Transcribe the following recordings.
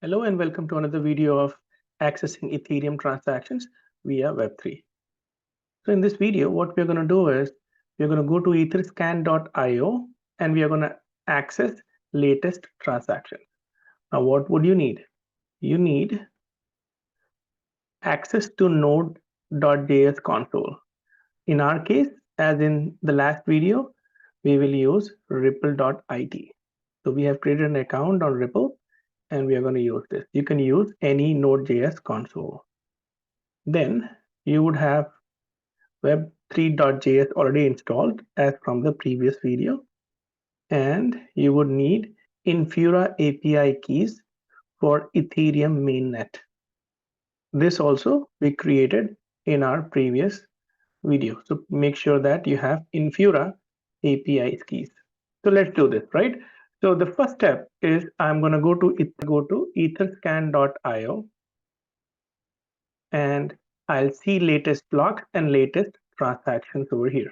Hello and welcome to another video of accessing Ethereum transactions via Web3. So in this video, what we're going to do is we're going to go to etherscan.io and we are going to access latest transactions. Now, what would you need? You need access to Node.js console. In our case, as in the last video, we will use Repl.It. So we have created an account on Repl and we are going to use this. You can use any Node.js console. Then you would have Web3.js already installed as from the previous video, and you would need Infura API keys for Ethereum mainnet. This also we created in our previous video. So make sure that you have Infura API keys. So let's do this, right? So the first step is I'm going to go to etherscan.io and I'll see latest blocks and latest transactions over here.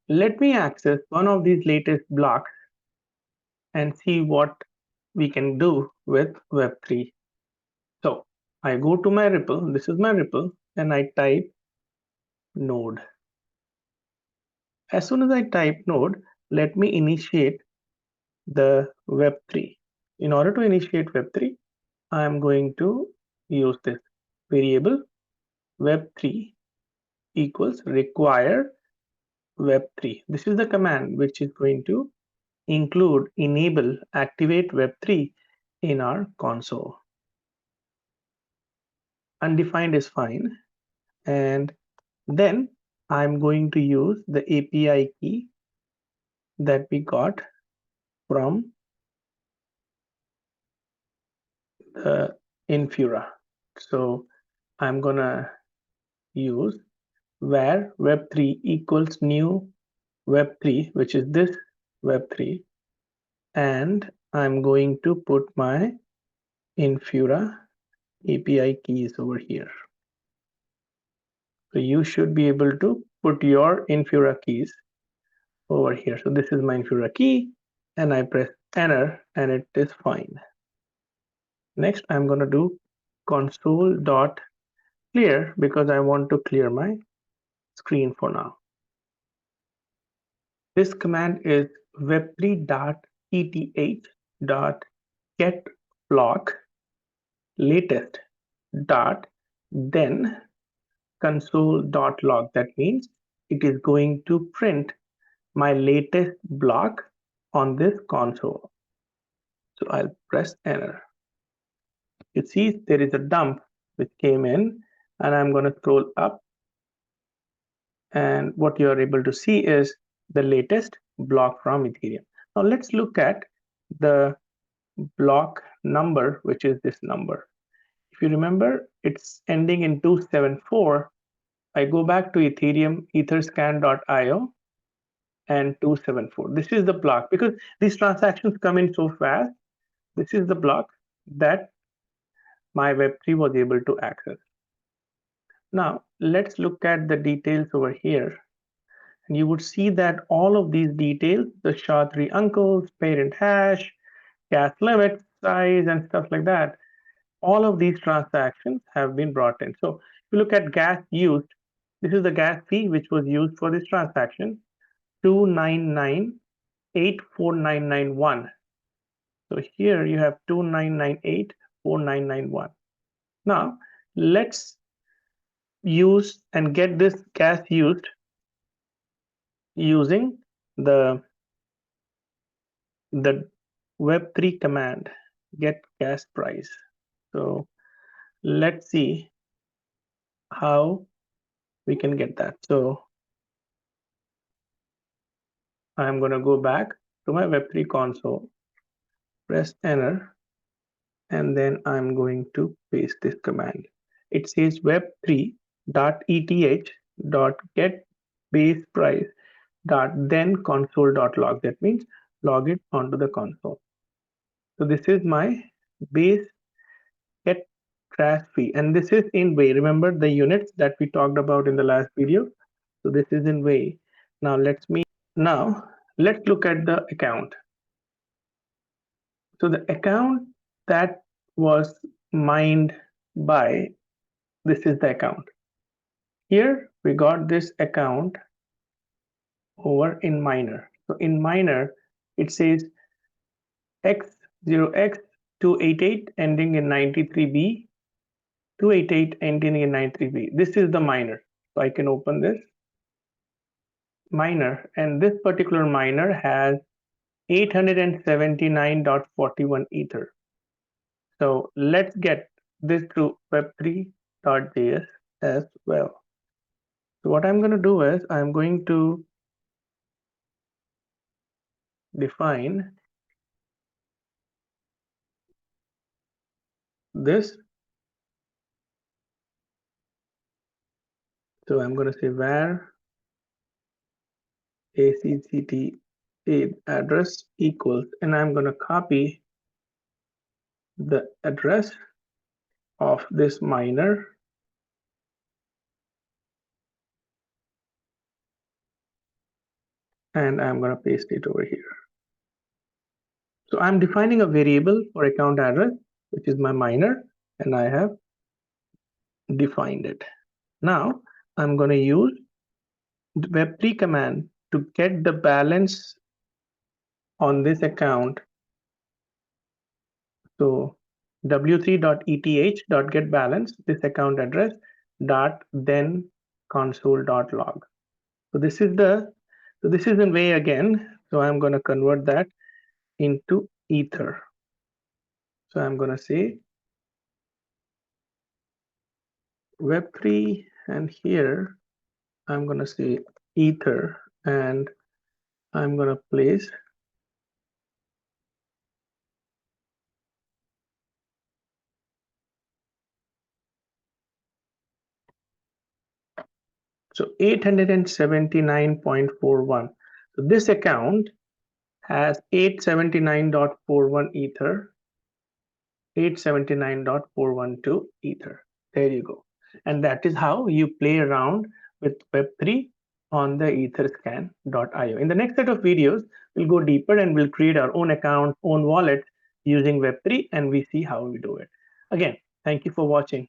Let me access one of these latest blocks and see what we can do with Web3. So I go to my Repl, this is my Repl, and I type node. As soon as I type node, let me initiate the Web3. In order to initiate Web3, I am going to use this variable Web3 equals require Web3. This is the command which is going to include, enable, activate Web3 in our console. Undefined is fine. And then I'm going to use the API key that we got from the Infura. So I'm gonna use where Web3 equals new Web3, which is this Web3, and I'm going to put my Infura API keys over here. So you should be able to put your Infura keys over here. So this is my Infura key and I press enter and it is fine. Next, I'm going to do console.clear because I want to clear my screen for now. This command is web3.eth.getBlock latest dot then console.log. That means it is going to print my latest block on this console. So I'll press enter. You see there is a dump which came in and I'm going to scroll up and what you are able to see is the latest block from Ethereum. Now let's look at the block number, which is this number. If you remember, it's ending in 274. I go back to Ethereum etherscan.io and 274. This is the block because these transactions come in so fast. This is the block that my Web3 was able to access. Now let's look at the details over here. And you would see that all of these details, the SHA-3 uncles, parent hash, gas limit, size, and stuff like that, all of these transactions have been brought in. So if you look at gas used, this is the gas fee which was used for this transaction, 299.84991. So here you have 299.84991. Now let's use and get this gas used using the Web3 command get gas price. So let's see how we can get that. So I'm going to go back to my Web3 console, press enter, and then I'm going to paste this command. It says web3.eth.getBasePrice.then console.log. That means log it onto the console. So this is my base get gas fee, and this is in way. Remember the units that we talked about in the last video. So this is in way. Now let's look at the account. So the account that was mined by, this is the account. Here we got this account over in miner. So in miner, it says X0X288 ending in 93B, 288 ending in 93B. This is the miner. So I can open this miner, and this particular miner has 879.41 Ether. So let's get this through Web3.js as well. So what I'm going to do is I'm going to define this. So I'm going to say var ACCT address equals, and I'm going to copy the address of this miner and I'm going to paste it over here. So I'm defining a variable for account address, which is my miner, and I have defined it. Now I'm going to use the Web3 command to get the balance on this account. So w3.eth.get balance, this account address dot then console.log. So this is the way again. So I'm going to convert that into Ether. So I'm going to say Web3, and here I'm going to say Ether, and I'm going to place so 879.41. So this account has 879.41 Ether, 879.412 Ether. There you go. And that is how you play around with Web3 on the etherscan.io. In the next set of videos, we'll go deeper and we'll create our own account, own wallet using Web3, and we see how we do it. Again, thank you for watching.